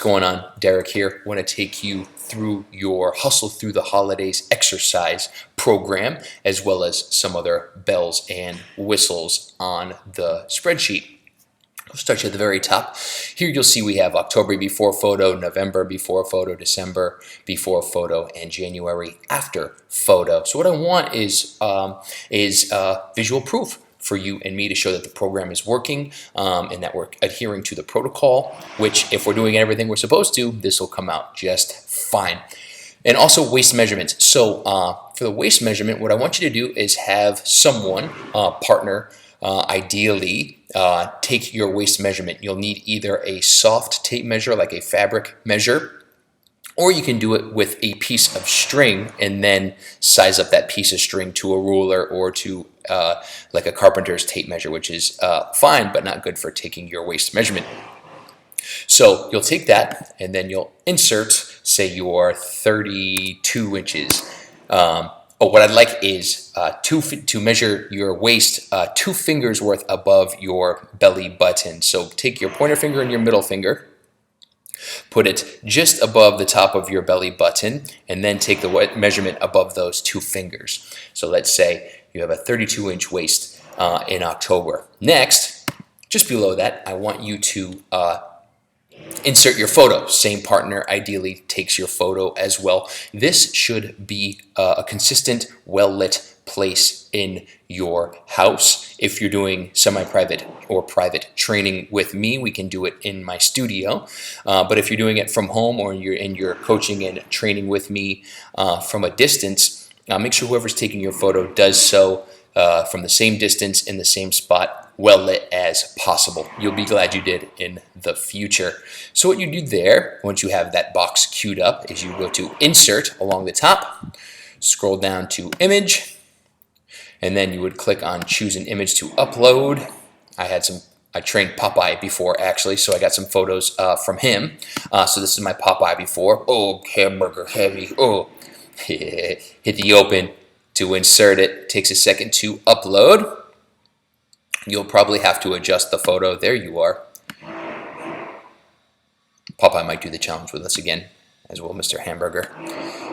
going on? Derek here. I want to take you through your Hustle Through the Holidays exercise program, as well as some other bells and whistles on the spreadsheet. We'll start you at the very top. Here you'll see we have October before photo, November before photo, December before photo, and January after photo. So what I want is visual proof for you and me to show that the program is working and that we're adhering to the protocol, which if we're doing everything we're supposed to, this will come out just fine. And also waist measurements. So for the waist measurement, what I want you to do is have someone, partner, ideally, take your waist measurement. You'll need either a soft tape measure, like a fabric measure, or you can do it with a piece of string and then size up that piece of string to a ruler or to like a carpenter's tape measure, which is fine, but not good for taking your waist measurement. So you'll take that and then you'll insert, say, your 32 inches. What I'd like is to measure your waist 2 fingers worth above your belly button. So take your pointer finger and your middle finger, put it just above the top of your belly button, and then take the measurement above those 2 fingers. So let's say you have a 32-inch waist in October. Next, just below that, I want you to insert your photo. Same partner ideally takes your photo as well. This should be a consistent, well-lit place in your house. If you're doing semi-private or private training with me, we can do it in my studio. But if you're doing it from home or you're coaching and training with me from a distance, make sure whoever's taking your photo does so from the same distance in the same spot, well lit as possible. You'll be glad you did in the future. So what you do there, once you have that box queued up, is you go to Insert along the top, scroll down to Image, and then you would click on Choose an Image to Upload. I trained Popeye before, actually, so I got some photos from him. So this is my Popeye before. Oh, hamburger heavy. Oh, hit the open to insert it. Takes a second to upload. You'll probably have to adjust the photo. There you are. Popeye might do the challenge with us again, as will Mr. Hamburger.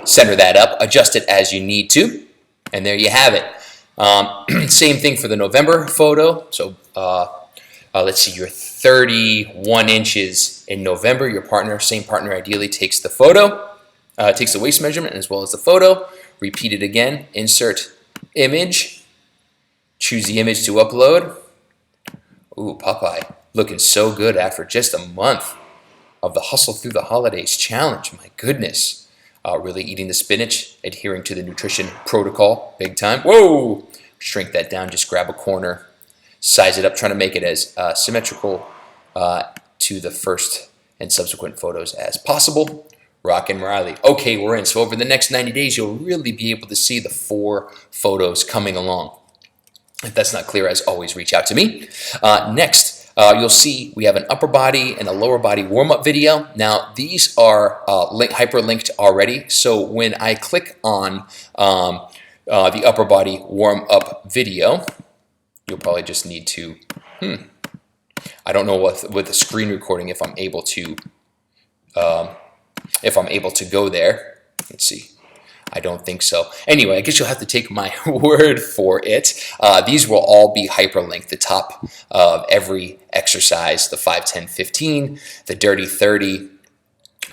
Center that up, adjust it as you need to, and there you have it. Same thing for the November photo. So let's see, you're 31 inches in November. Your partner, same partner ideally, takes the photo, takes the waist measurement as well as the photo. Repeat it again, insert image, choose the image to upload. Ooh, Popeye, looking so good after just a month of the Hustle Through the Holidays challenge. My goodness. Really eating the spinach, adhering to the nutrition protocol, big time. Whoa! Shrink that down, just grab a corner, size it up, trying to make it as symmetrical to the first and subsequent photos as possible. Rockin' Riley. Okay, we're in. So over the next 90 days, you'll really be able to see the 4 photos coming along. If that's not clear, as always, reach out to me. Next, you'll see we have an upper body and a lower body warm-up video. Now, these are hyperlinked already. So when I click on the upper body warm-up video, you'll probably just need to, I don't know with the screen recording if I'm able to go there. Let's see. I don't think so. Anyway, I guess you'll have to take my word for it. These will all be hyperlinked. The top of every exercise, the 5, 10, 15, the dirty 30,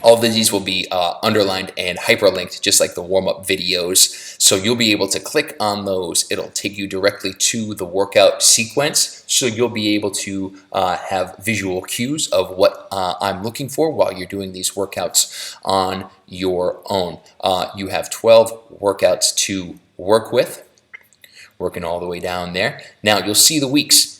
all of these will be underlined and hyperlinked, just like the warm-up videos. So you'll be able to click on those. It'll take you directly to the workout sequence. So you'll be able to have visual cues of what I'm looking for while you're doing these workouts on your own. You have 12 workouts to work with, working all the way down there. Now you'll see the weeks.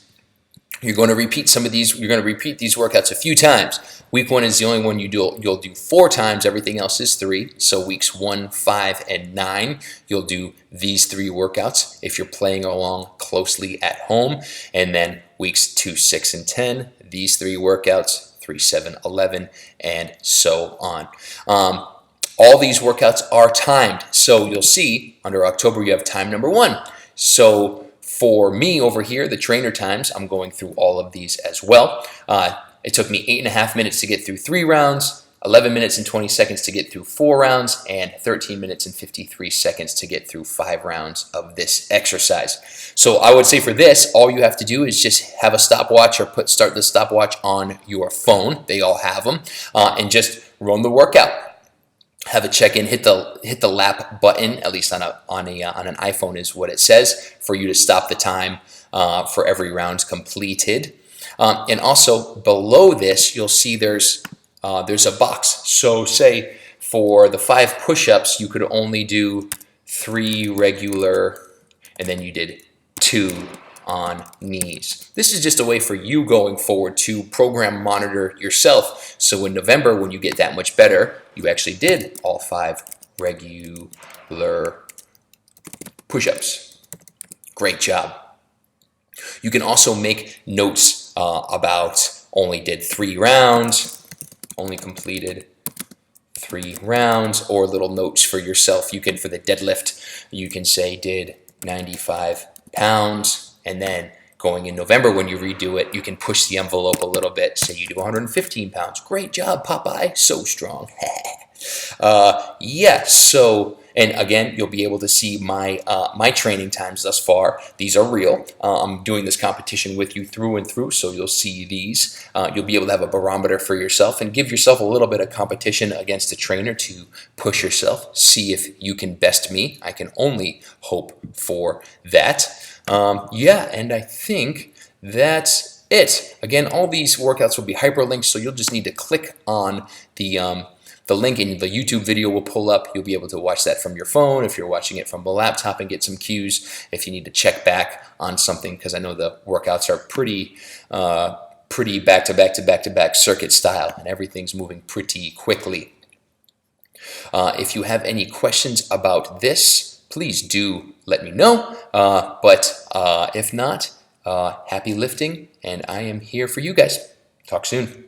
You're going to repeat some of these. You're going to repeat these workouts a few times. Week 1 is the only one you'll do 4 times. Everything else is 3. So weeks 1, 5, and 9, you'll do these 3 workouts if you're playing along closely at home. And then weeks 2, 6, and 10, these 3 workouts, 3, 7, 11, and so on. All these workouts are timed. So you'll see under October you have time number 1. So for me over here, the trainer times, I'm going through all of these as well. It took me 8.5 minutes to get through 3 rounds, 11 minutes and 20 seconds to get through 4 rounds, and 13 minutes and 53 seconds to get through 5 rounds of this exercise. So I would say for this, all you have to do is just have a stopwatch or start the stopwatch on your phone. They all have them, and just run the workout. Have a check-in, hit the lap button, at least on an iPhone is what it says, for you to stop the time for every round completed. And also below this, you'll see there's a box. So say for the 5 push-ups, you could only do 3 regular, and then you did 2 on knees. This is just a way for you going forward to program monitor yourself. So in November, when you get that much better, you actually did all 5 regular push-ups. Great job. You can also make notes about only did 3 rounds, only completed 3 rounds, or little notes for yourself. You can, for the deadlift, you can say did 95 pounds, and then going in November when you redo it, you can push the envelope a little bit. Say you do 115 pounds. Great job, Popeye. So strong. Yeah, so, and again, you'll be able to see my my training times thus far. These are real. I'm doing this competition with you through and through, so you'll see these. You'll be able to have a barometer for yourself and give yourself a little bit of competition against a trainer to push yourself, see if you can best me. I can only hope for that. Yeah, and I think that's it. Again, all these workouts will be hyperlinked, so you'll just need to click on the link in the YouTube video will pull up. You'll be able to watch that from your phone if you're watching it from the laptop and get some cues if you need to check back on something, because I know the workouts are pretty back-to-back circuit style, and everything's moving pretty quickly. If you have any questions about this, please do let me know. But if not, happy lifting, and I am here for you guys. Talk soon.